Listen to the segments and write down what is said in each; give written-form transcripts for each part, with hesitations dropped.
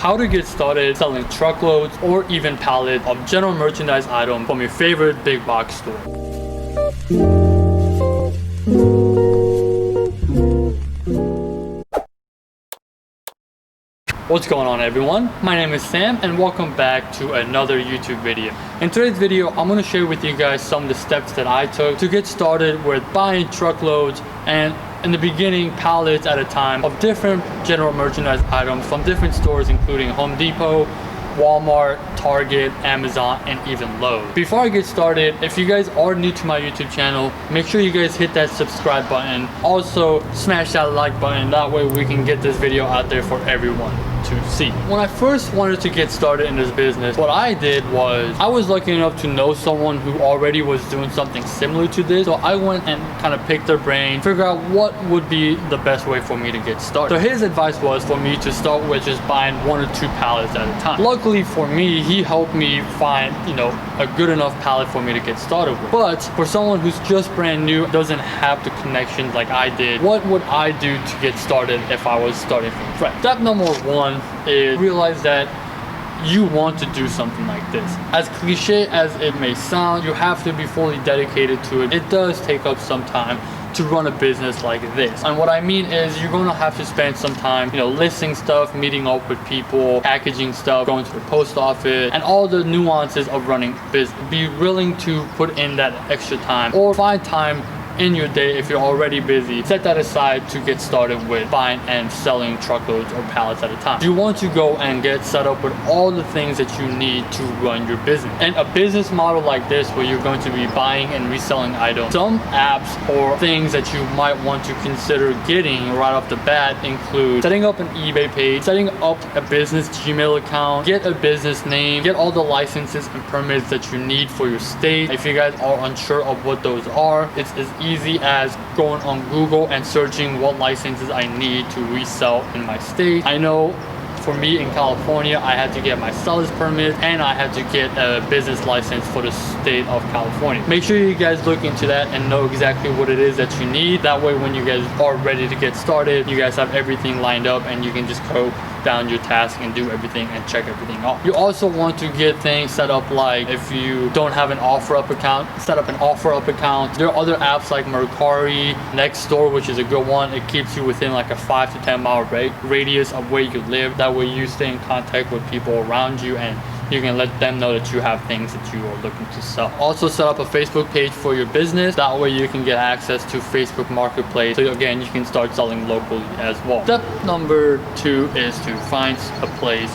how to get started selling truckloads or even pallets of general merchandise items from your favorite big box store. What's going on, everyone? My name is Sam and welcome back to another YouTube video. In today's video, I'm going to share with you guys some of the steps that I took to get started with buying truckloads and, in the beginning, pallets at a time of different general merchandise items from different stores, including Home Depot, Walmart, Target, Amazon, and even Lowe's. Before I get started, if you guys are new to my YouTube channel, make sure you guys hit that subscribe button. Also, smash that like button. That way we can get this video out there for everyone to see. When I first wanted to get started in this business, what I did was I was lucky enough to know someone who already was doing something similar to this. So I went and kind of picked their brain, figure out what would be the best way for me to get started. So his advice was for me to start with just buying 1 or 2 pallets at a time. Luckily for me, he helped me find, a good enough pallet for me to get started with. But for someone who's just brand new, doesn't have the connections like I did, what would I do to get started if I was starting from scratch? Step number 1 is realize that you want to do something like this. As cliche as it may sound, you have to be fully dedicated to it. It does take up some time to run a business like this. And what I mean is you're going to have to spend some time, listing stuff, meeting up with people, packaging stuff, going to the post office, and all the nuances of running business. Be willing to put in that extra time or find time in your day. If you're already busy, set that aside to get started with buying and selling truckloads or pallets at a time. You want to go and get set up with all the things that you need to run your business. And a business model like this, where you're going to be buying and reselling items, some apps or things that you might want to consider getting right off the bat include setting up an eBay page, setting up a business Gmail account, get a business name, get all the licenses and permits that you need for your state. If you guys are unsure of what those are, it's as easy as going on Google and searching what licenses I need to resell in my state. I know for me in California, I had to get my seller's permit and I had to get a business license for the state of California. Make sure you guys look into that and know exactly what it is that you need. That way, when you guys are ready to get started, you guys have everything lined up and you can just go down your task and do everything and check everything off. You also want to get things set up, like if you don't have an OfferUp account, set up an OfferUp account. There are other apps like Mercari, Nextdoor, which is a good one. It keeps you within like a 5 to 10 mile radius of where you live. That way you stay in contact with people around you and you can let them know that you have things that you are looking to sell. Also set up a Facebook page for your business. That way you can get access to Facebook Marketplace. So again, you can start selling locally as well. Step number 2 is to find a place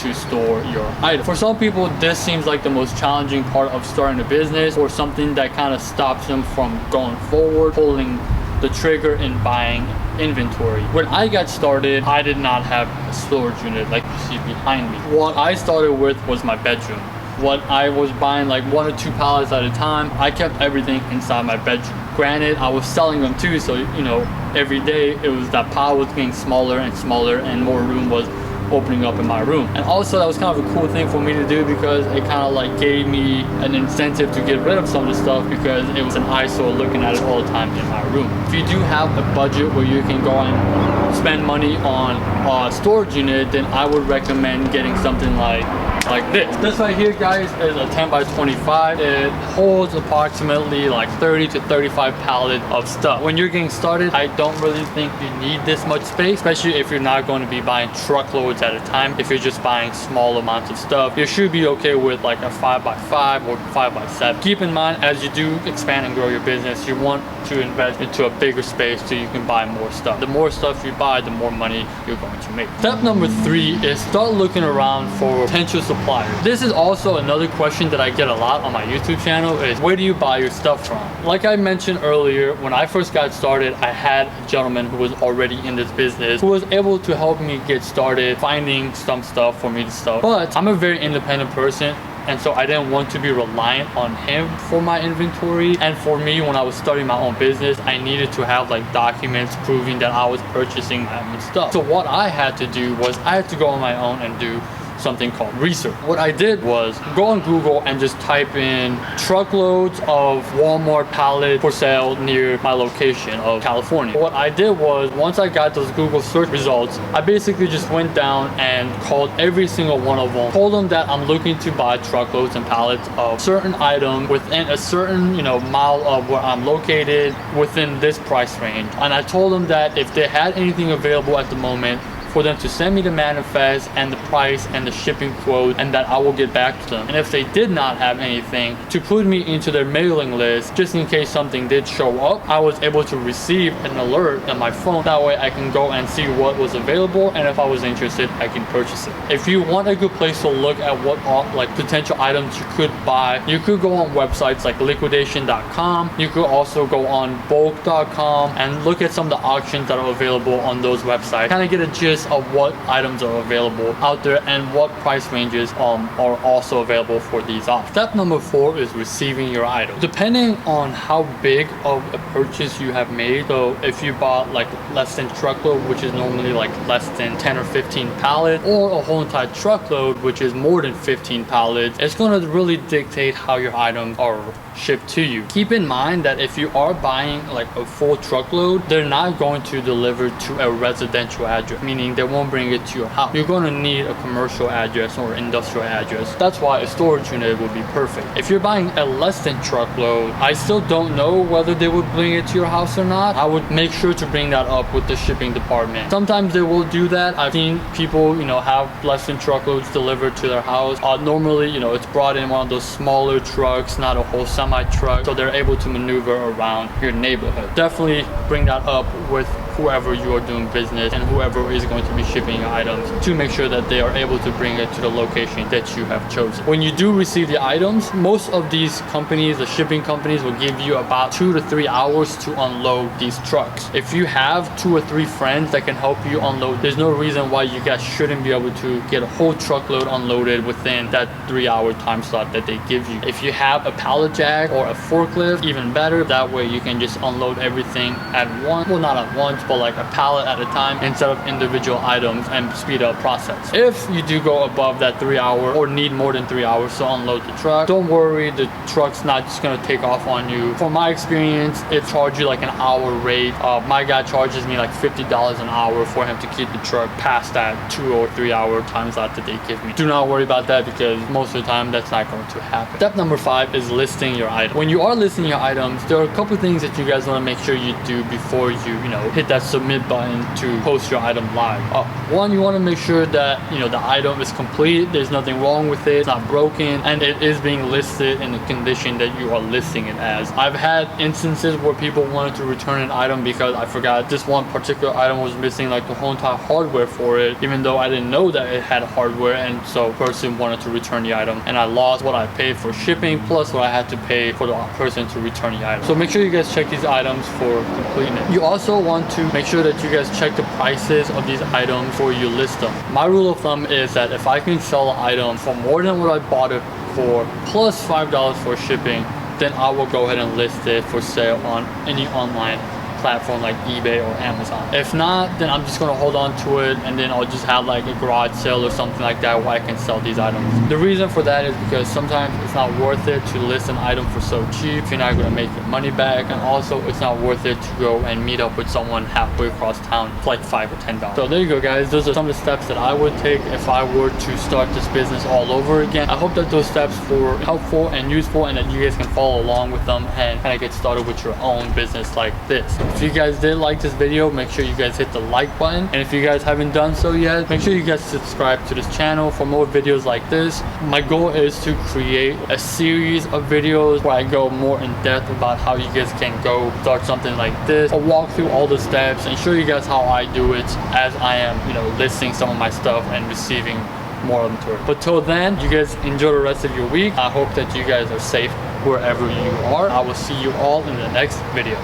to store your item. For some people, this seems like the most challenging part of starting a business, or something that kind of stops them from going forward, pulling the trigger in buying inventory. When I got started, I did not have a storage unit like you see behind me. What I started with was my bedroom. What I was buying, like 1 or 2 pallets at a time, I kept everything inside my bedroom. Granted, I was selling them too, so every day it was that pile was getting smaller and smaller and more room was opening up in my room. And also that was kind of a cool thing for me to do, because it kind of like gave me an incentive to get rid of some of the stuff, because it was an eyesore looking at it all the time in my room. If you do have a budget where you can go and spend money on a storage unit, then I would recommend getting something like this. This right here, guys, is a 10 by 25. It holds approximately like 30 to 35 pallets of stuff. When you're getting started, I don't really think you need this much space, especially if you're not going to be buying truckloads at a time. If you're just buying small amounts of stuff, you should be okay with like a 5 by 5 or 5 by 7. Keep in mind, as you do expand and grow your business, you want to invest into a bigger space so you can buy more stuff. The more stuff you buy, the more money you're going to make. Step number 3 is start looking around for potential suppliers. This is also another question that I get a lot on my YouTube channel, is where do you buy your stuff from? Like I mentioned earlier, when I first got started, I had a gentleman who was already in this business who was able to help me get started, finding some stuff for me to sell. But I'm a very independent person, and so I didn't want to be reliant on him for my inventory. And for me, when I was starting my own business, I needed to have like documents proving that I was purchasing my own stuff. So what I had to do was I had to go on my own and do something called research. What I did was go on Google and just type in truckloads of Walmart pallet for sale near my location of California. What I did was, once I got those Google search results, I basically just went down and called every single one of them, told them that I'm looking to buy truckloads and pallets of certain items within a certain, mile of where I'm located within this price range. And I told them that if they had anything available at the moment, for them to send me the manifest and the price and the shipping quote, and that I will get back to them. And if they did not have anything, to put me into their mailing list just in case something did show up. I was able to receive an alert on my phone. That way I can go and see what was available, and if I was interested, I can purchase it. If you want a good place to look at what potential items you could buy, you could go on websites like liquidation.com. You could also go on bulk.com and look at some of the auctions that are available on those websites. Kind of get a gist of what items are available out there and what price ranges are also available for these options. Step number 4 is receiving your item. Depending on how big of a purchase you have made, so if you bought like less than truckload, which is normally like less than 10 or 15 pallets, or a whole entire truckload, which is more than 15 pallets, it's going to really dictate how your items are shipped to you. Keep in mind that if you are buying like a full truckload, they're not going to deliver to a residential address, meaning they won't bring it to your house. You're going to need a commercial address or industrial address. That's why a storage unit would be perfect. If you're buying a less than truckload, I still don't know whether they would bring it to your house or not. I would make sure to bring that up with the shipping department. Sometimes they will do that. I've seen people, have less than truckloads delivered to their house. Normally, it's brought in one of those smaller trucks, not a whole semi-truck, so they're able to maneuver around your neighborhood. Definitely bring that up with whoever you are doing business and whoever is going to be shipping your items to make sure that they are able to bring it to the location that you have chosen. When you do receive the items, most of these companies, the shipping companies, will give you about 2 to 3 hours to unload these trucks. If you have 2 or 3 friends that can help you unload, there's no reason why you guys shouldn't be able to get a whole truckload unloaded within that 3-hour time slot that they give you. If you have a pallet jack or a forklift, even better. That way you can just unload everything at once. Well, not at once, but like a pallet at a time instead of individual items, and speed up process. If you do go above that 3 hour or need more than 3 hours to unload the truck, don't worry, the truck's not just gonna take off on you. From my experience, it charges you like an hour rate. My guy charges me like $50 an hour for him to keep the truck past that 2 or 3 hour time slot that they give me. Do not worry about that, because most of the time that's not going to happen. Step number 5 is listing your item. When you are listing your items, there are a couple things that you guys want to make sure you do before you hit that submit button to post your item live. One, you want to make sure that the item is complete, there's nothing wrong with it, it's not broken, and it is being listed in the condition that you are listing it as. I've had instances where people wanted to return an item because I forgot this one particular item was missing like the whole entire hardware for it, even though I didn't know that it had hardware, and so the person wanted to return the item, and I lost what I paid for shipping plus what I had to pay for the person to return the item. So make sure you guys check these items for completeness. You also want to make sure that you guys check the prices of these items before you list them. My rule of thumb is that if I can sell an item for more than what I bought it for plus $5 for shipping, then I will go ahead and list it for sale on any online platform like eBay or Amazon. If not, then I'm just going to hold on to it, and then I'll just have like a garage sale or something like that where I can sell these items. The reason for that is because sometimes it's not worth it to list an item for so cheap if you're not going to make your money back, and also it's not worth it to go and meet up with someone halfway across town for like $5 or $10. So there you go, guys. Those are some of the steps that I would take if I were to start this business all over again. I hope that those steps were helpful and useful, and that you guys can follow along with them and kind of get started with your own business like this. If you guys did like this video, make sure you guys hit the like button, and if you guys haven't done so yet, make sure you guys subscribe to this channel for more videos like this. My goal is to create a series of videos where I go more in depth about how you guys can go start something like this. I'll walk through all the steps and show you guys how I do it as I am listing some of my stuff and receiving more of them to it. But till then, you guys enjoy the rest of your week. I hope that you guys are safe wherever you are. I will see you all in the next video.